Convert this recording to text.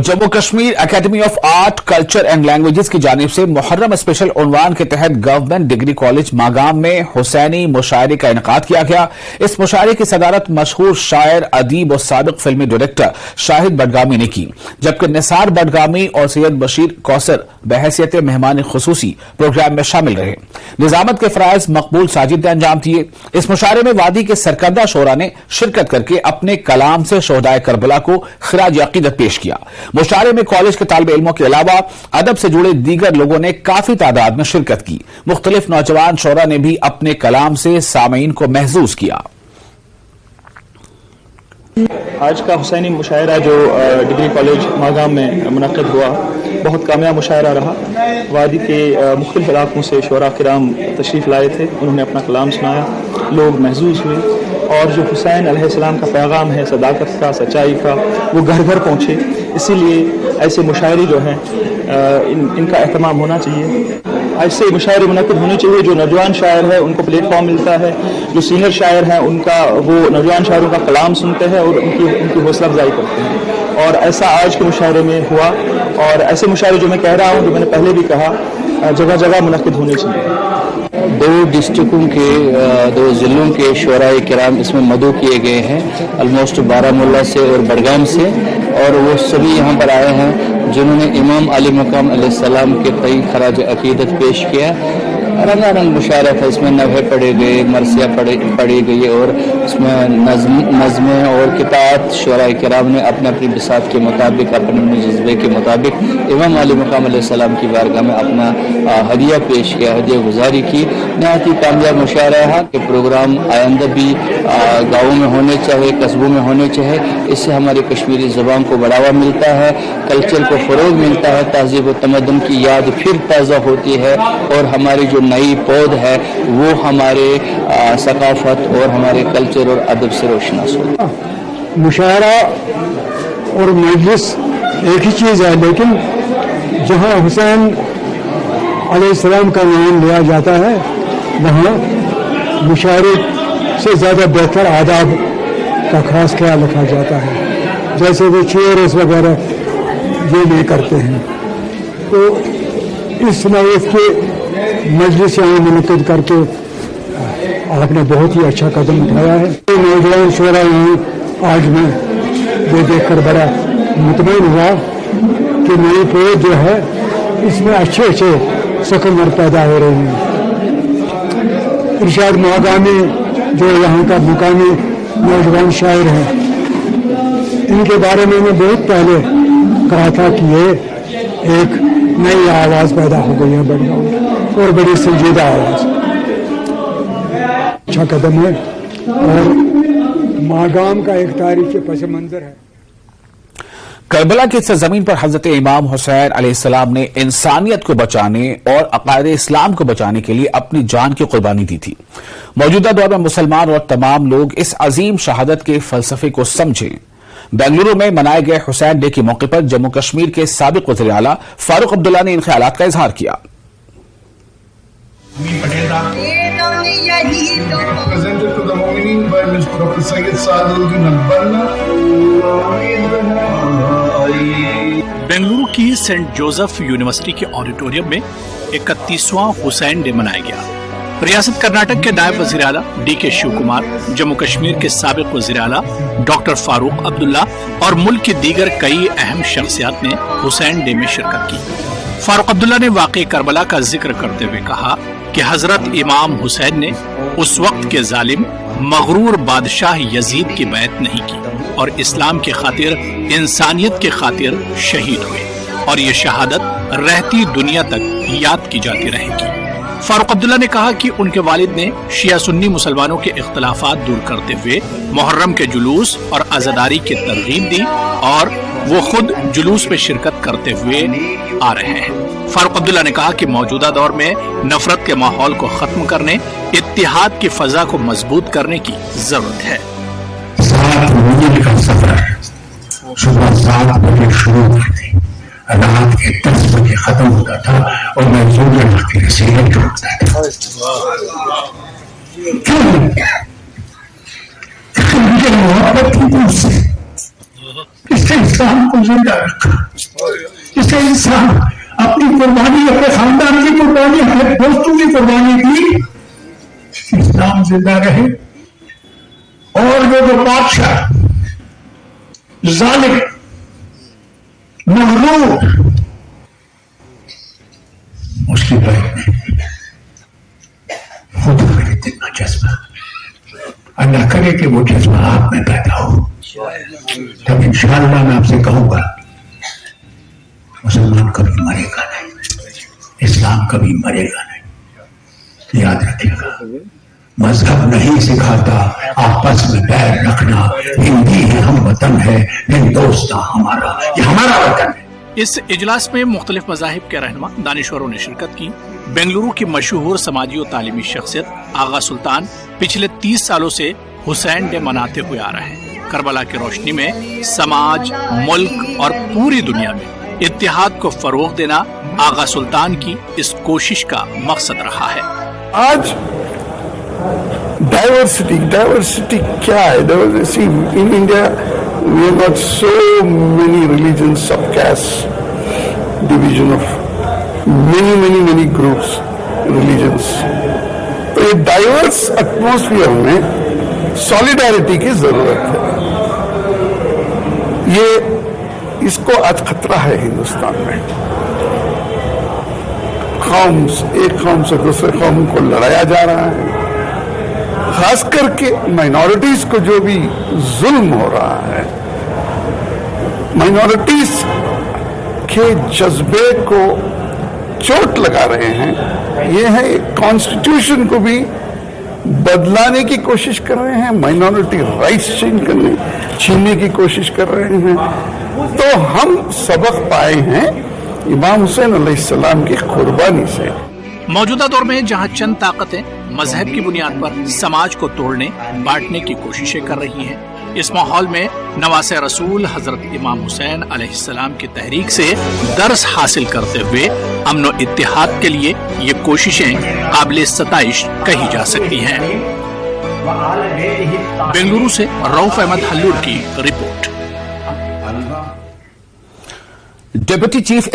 Jammu Kashmir academy of art culture and languages की जानिब से मुहर्रम स्पेशल उन्वान के तहत गवर्नमेंट डिग्री कॉलेज मागाम में हुसैनी मुशायरे का इनेकाद किया गया। इस मुशायरे की सदारत मशहूर शायर, अदीब और साबिक फिल्मी डायरेक्टर शाहिद बडगामी ने की, जबकि निसार बडगामी और सैयद बशीर कौसर बहैसियत मेहमान खुसूसी प्रोग्राम में शामिल रहे। निजामत के फराइज मकबूल साजिद ने अंजाम दिए। इस मुशायरे में वादी के सरकर्दा शोरा ने शिरकत करके अपने कलाम से शोहदाए करबला को खिराज अकीदत पेश किया। मुशायरे में कॉलेज के तालिब इल्मों के अलावा अदब से जुड़े दीगर लोगों ने काफी तादाद में शिरकत की। मुख्तलिफ नौजवान शोरा ने भी अपने कलाम से सामीन को महजूज किया। आज का हुसैनी मुशायरा जो डिग्री कॉलेज मागाम में मुनक़िद हुआ, बहुत कामयाब मुशायरा रहा। वादी के मुख्तलिफ इलाकों से शोरा किराम तशरीफ़ लाए थे, उन्होंने अपना कलाम सुनाया, लोग महजूज हुए और जो हुसैन अलैहिस्सलाम का पैगाम है सदाकत का, सच्चाई का, वो घर घर पहुँचे। इसीलिए ऐसे मुशायरे जो हैं इनका एहतमाम होना चाहिए। ऐसे मुशायरे मुनक़िद होने चाहिए। जो नौजवान शायर है उनको प्लेटफॉर्म मिलता है, जो सीनियर शायर हैं उनका वो नौजवान शायरों का कलाम सुनते हैं और उनकी हौसला अफजाई करते हैं। और ऐसा आज के मुशायरे में हुआ। और ऐसे मुशायरे जो मैं कह रहा हूँ, जो मैंने पहले भी कहा, जगह जगह मुनक़िद होने चाहिए। दो डिस्ट्रिक्टों के, दो ज़िलों के शोराए किराम इसमें मदऊ किए गए हैं, ऑलमोस्ट बारामुल्ला से और बडगाम से, और वो सभी यहाँ पर आए हैं जिन्होंने इमाम अली मकाम अलैहिस्सलाम के तई खराज अकीदत पेश किया। रंगारंग मुशायरा था, इसमें नवहे पढ़े गए, मरसिया पढ़ी गई और इसमें नज़में और किताब शोराए किराम ने अपने अपनी बिसात के मुताबिक, अपने जज्बे के मुताबिक इमाम अली मकाम अलैहिस्सलाम की बारगाह में अपना हदिया पेश किया, हदिया गुजारी की। नहायत ही कामयाब मुशायरा है कि प्रोग्राम आइंदा भी गाँवों में होने चाहिए, कस्बों में होने चाहिए। इससे हमारी कश्मीरी ज़बान को बढ़ावा मिलता है, कल्चर को फ़रोग़ मिलता है, तहज़ीब व तमद्दुन की याद फिर ताज़ा होती है और हमारी जो नई पौध है वो हमारे सकाफत और हमारे कल्चर और अदब से रोशनास होता है। मुशायरा और मजलिस एक ही चीज़ है, लेकिन जहाँ हुसैन अलैहिस्सलाम का नाम लिया जाता है वहाँ मुशायरे से ज़्यादा बेहतर आदाब का खास ख्याल रखा जाता है। जैसे वो चेयर्स वगैरह ये नहीं करते हैं, तो इस नौयत के मजलिस यहाँ मुनक़िद करके आपने बहुत ही अच्छा कदम उठाया है। नौजवान शोरा यहाँ आज मैं ये देखकर बड़ा मुतमईन हुआ कि नई पौध जो है इसमें अच्छे अच्छे सकमर पैदा हो रहे हैं। इरशाद मागामी जो यहाँ का मुकामी नौजवान शायर हैं, इनके बारे में मैं बहुत पहले कहा था कि ये एक नई आवाज़ पैदा हो गई है बडगाम में, और बड़ी संजीदा आवाज़। अच्छा कदम है और मागाम का एक तारीख़ पस मंज़र है। करबला की सरजमीन पर हजरत इमाम हुसैन अलैहिस्सलाम ने इंसानियत को बचाने और अक़ायद इस्लाम को बचाने के लिए अपनी जान की कुर्बानी दी थी। मौजूदा दौर में मुसलमान और तमाम लोग इस अजीम शहादत के फलसफे को समझें। बेंगलुरु में मनाए गए हुसैन डे के मौके पर जम्मू कश्मीर के साबिक वज़ीर आला फारूक अब्दुल्ला ने इन ख्यालात का इजहार किया। बेंगलुरु की सेंट जोसेफ यूनिवर्सिटी के ऑडिटोरियम में 31वां हुसैन डे मनाया गया। रियासत कर्नाटक के नायब वज़ीर आला DK शिव कुमार, जम्मू कश्मीर के साबिक वज़ीर आला डॉक्टर फारूक अब्दुल्ला और मुल्क की दीगर कई अहम शख्सियात ने हुसैन डे में शिरकत की। फारूक अब्दुल्ला ने वाक़े करबला का जिक्र करते हुए कहा कि हजरत इमाम हुसैन ने उस वक्त के जालिम मगरूर बादशाह यजीद की बैत नहीं की और इस्लाम की खातिर, इंसानियत की खातिर शहीद हुए और ये शहादत रहती दुनिया तक याद की जाती रहेगी। फारूक अब्दुल्ला ने कहा कि उनके वालिद ने शिया सुन्नी मुसलमानों के इख्तलाफात दूर करते हुए मुहर्रम के जुलूस और अज़ादारी की तरगीब दी और वो खुद जुलूस में शिरकत करते हुए आ रहे हैं। फारूक अब्दुल्ला ने कहा कि मौजूदा दौर में नफरत के माहौल को खत्म करने, इत्तिहाद की फजा को मजबूत करने की जरूरत है। 7 मील का सफर सुबह 7 बजे शुरू करते, रात के 10 बजे खत्म होता था और मैं जोड़ने लगती नसीहत जोड़ता था। क्यों? मुझे मोहब्बत थी उससे, इससे इस्लाम को जिंदा रखा, इससे इंसान अपनी कुर्बानी, अपने खानदान की कुर्बानी, अपने दोस्तों की कुर्बानी की, इस्लाम जिंदा रहे। और वो बादशाह जालिम मगरूर मुस्लिम भाई ने खुद में इतना जज्बा, अल्लाह करे कि वो जज्बा आप में पैदा हो, तब इंशाअल्लाह मैं आपसे कहूंगा मुसलमान कभी मरेगा नहीं, इस्लाम कभी मरेगा नहीं। याद रखिएगा, मजहब नहीं सिखाता आपस में बैर रखना, हिंदी है हम वतन है, हिंदुस्तान हमारा, ये हमारा वतन है। इस इजलास में मुख्तलिफ मज़ाहिब के रहनुमा दानिशवरों ने शिरकत की। बेंगलुरु की मशहूर समाजी और तालीमी शख्सियत आगा सुल्तान पिछले 30 सालों से हुसैन डे मनाते हुए आ रहे हैं। करबला की रोशनी में समाज, मुल्क और पूरी दुनिया में इत्तेहाद को फरोग देना आगा सुल्तान की इस कोशिश का मकसद रहा है। आज डाइवर्सिटी क्या है? Diversity in India we have got so many religions, subcaste, division of many groups, religions. तो ये डाइवर्स एटमॉस्फेयर में सॉलिडारिटी की जरूरत है। ये इसको आज खतरा है हिंदुस्तान में। एक कौम से दूसरे कौम को लड़ाया जा रहा है, खास करके माइनॉरिटीज को जो भी जुल्म हो रहा है, माइनॉरिटीज के जज्बे को चोट लगा रहे हैं। ये है कॉन्स्टिट्यूशन को भी बदलाने की कोशिश कर रहे हैं, माइनॉरिटी राइट्स छीनने की कोशिश कर रहे हैं। तो हम सबक पाए हैं इमाम हुसैन अलैहिस्सलाम की कुर्बानी से। मौजूदा दौर में जहां चंद ताकतें मजहब की बुनियाद पर समाज को तोड़ने, बांटने की कोशिशें कर रही हैं, इस माहौल में नवासे रसूल हजरत इमाम हुसैन अलैहिस्सलाम की तहरीक से दर्स हासिल करते हुए अमन व इत्तेहाद के लिए ये कोशिशें काबिल सताइश कही जा सकती हैं। बेंगलुरु से रऊफ अहमद हल्लूर की रिपोर्ट। Deputy chief